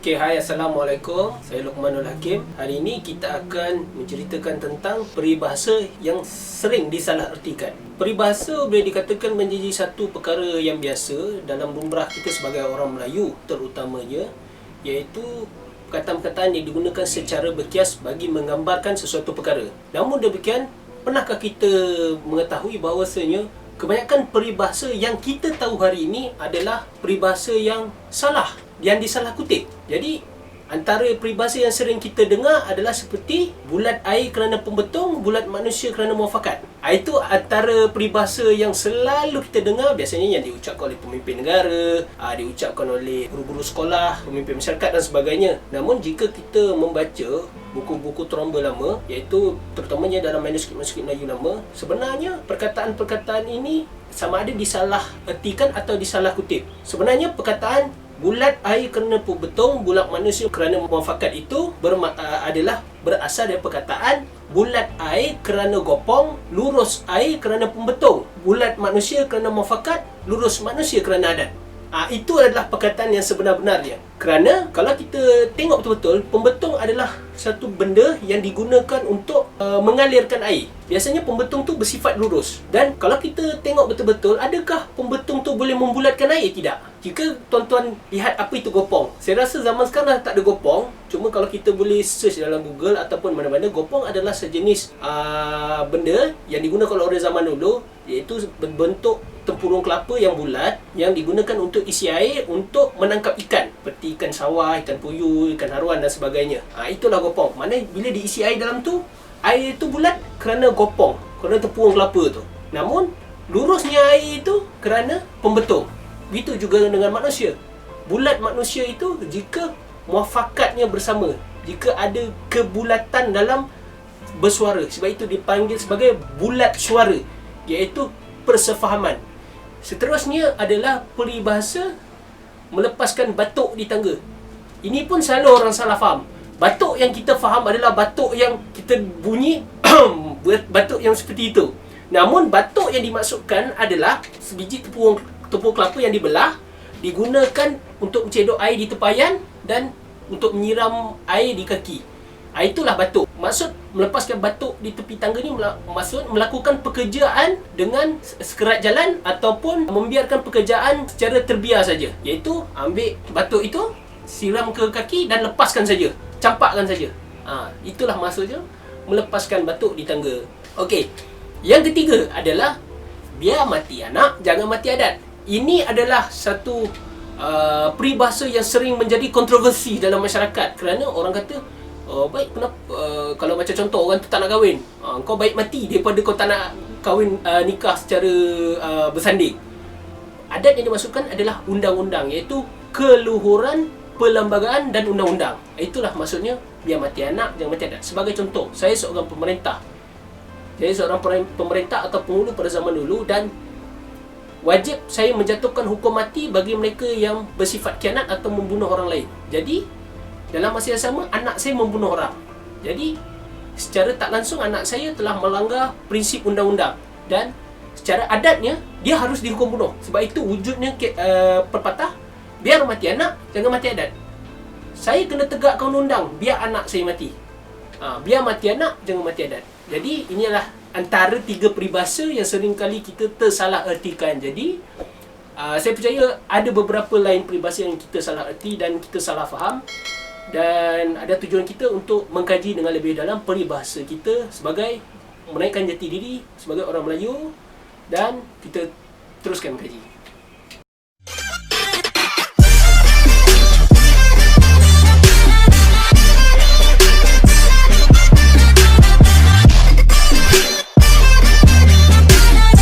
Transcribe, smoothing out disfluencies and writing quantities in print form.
Okey, hai, Assalamualaikum. Saya Luqmanul Hakim. Hari ini kita akan menceritakan tentang peribahasa yang sering disalahartikan. Peribahasa boleh dikatakan menjadi satu perkara yang biasa dalam lumrah kita sebagai orang Melayu terutamanya, iaitu perkataan-perkataan yang digunakan secara berkias bagi menggambarkan sesuatu perkara. Namun demikian, pernahkah kita mengetahui bahawasanya kebanyakan peribahasa yang kita tahu hari ini adalah peribahasa yang salah, yang disalah kutip. Jadi antara peribahasa yang sering kita dengar adalah seperti bulat air kerana pembetung, bulat manusia kerana muafakat. Itu antara peribahasa yang selalu kita dengar, biasanya yang diucapkan oleh pemimpin negara, diucapkan oleh guru-guru sekolah, pemimpin masyarakat dan sebagainya. Namun jika kita membaca buku-buku tromba lama, iaitu terutamanya dalam manuskrip-manuskrip Melayu lama, sebenarnya perkataan-perkataan ini sama ada disalah ertikan atau disalah kutip. Sebenarnya perkataan bulat air kerana pembetung, bulat manusia kerana muafakat itu adalah berasal dari perkataan bulat air kerana gopong, lurus air kerana pembetung, bulat manusia kerana muafakat, lurus manusia kerana adat. Itu adalah perkataan yang sebenar-benarnya. Kerana kalau kita tengok betul-betul, pembetung adalah satu benda yang digunakan untuk mengalirkan air. Biasanya pembetung tu bersifat lurus. Dan kalau kita tengok betul-betul, adakah pembetung tu boleh membulatkan air? Tidak. Jika tuan-tuan lihat apa itu gopong, saya rasa zaman sekarang dah tak ada gopong. Cuma kalau kita boleh search dalam Google ataupun mana-mana, gopong adalah sejenis benda yang digunakan oleh orang zaman dulu, iaitu berbentuk tempurung kelapa yang bulat yang digunakan untuk isi air untuk menangkap ikan, seperti ikan sawah, ikan puyuh, ikan haruan dan sebagainya. Itulah gopong. Mana bila diisi air dalam tu, air itu bulat kerana gopong, kerana tempurung kelapa tu. Namun lurusnya air itu kerana pembetung. Begitu juga dengan manusia. Bulat manusia itu jika muafakatnya bersama, jika ada kebulatan dalam bersuara. Sebab itu dipanggil sebagai bulat suara, iaitu persefahaman. Seterusnya adalah peribahasa melepaskan batuk di tangga. Ini pun selalu orang salah faham. Batuk yang kita faham adalah batuk yang kita bunyi batuk yang seperti itu. Namun batuk yang dimaksudkan adalah sebiji tepung kelapa yang dibelah, digunakan untuk mencedok air di tepayan dan untuk menyiram air di kaki. Itulah batuk. Maksud melepaskan batuk di tepi tangga ni maksud melakukan pekerjaan dengan sekerat jalan ataupun membiarkan pekerjaan secara terbiar saja. Iaitu ambil batuk itu, siram ke kaki dan lepaskan saja. Campakkan saja. Itulah maksudnya melepaskan batuk di tangga. Okey. Yang ketiga adalah biar mati anak, jangan mati adat. Ini adalah satu peribahasa yang sering menjadi kontroversi dalam masyarakat kerana orang kata, baik kenapa kalau macam contoh orang tu tak nak kahwin, kau baik mati daripada kau tak nak kahwin, nikah secara bersanding. Adat yang dimasukkan adalah undang-undang, iaitu keluhuran, perlembagaan dan undang-undang. Itulah maksudnya biar mati anak, jangan mati adat. Sebagai contoh, saya seorang pemerintah. Saya seorang pemerintah atau penghulu pada zaman dulu dan wajib saya menjatuhkan hukum mati bagi mereka yang bersifat khianat atau membunuh orang lain. Jadi dalam masa yang sama, anak saya membunuh orang. Jadi secara tak langsung anak saya telah melanggar prinsip undang-undang. Dan secara adatnya, dia harus dihukum bunuh. Sebab itu wujudnya pepatah, biar mati anak, jangan mati adat. Saya kena tegakkan undang, biar anak saya mati. Biar mati anak, jangan mati adat. Jadi inilah antara tiga peribahasa yang sering kali kita tersalah ertikan. Jadi saya percaya ada beberapa lain peribahasa yang kita salah erti dan kita salah faham. Dan ada tujuan kita untuk mengkaji dengan lebih dalam peribahasa kita sebagai menaikkan jati diri sebagai orang Melayu, dan kita teruskan mengkaji.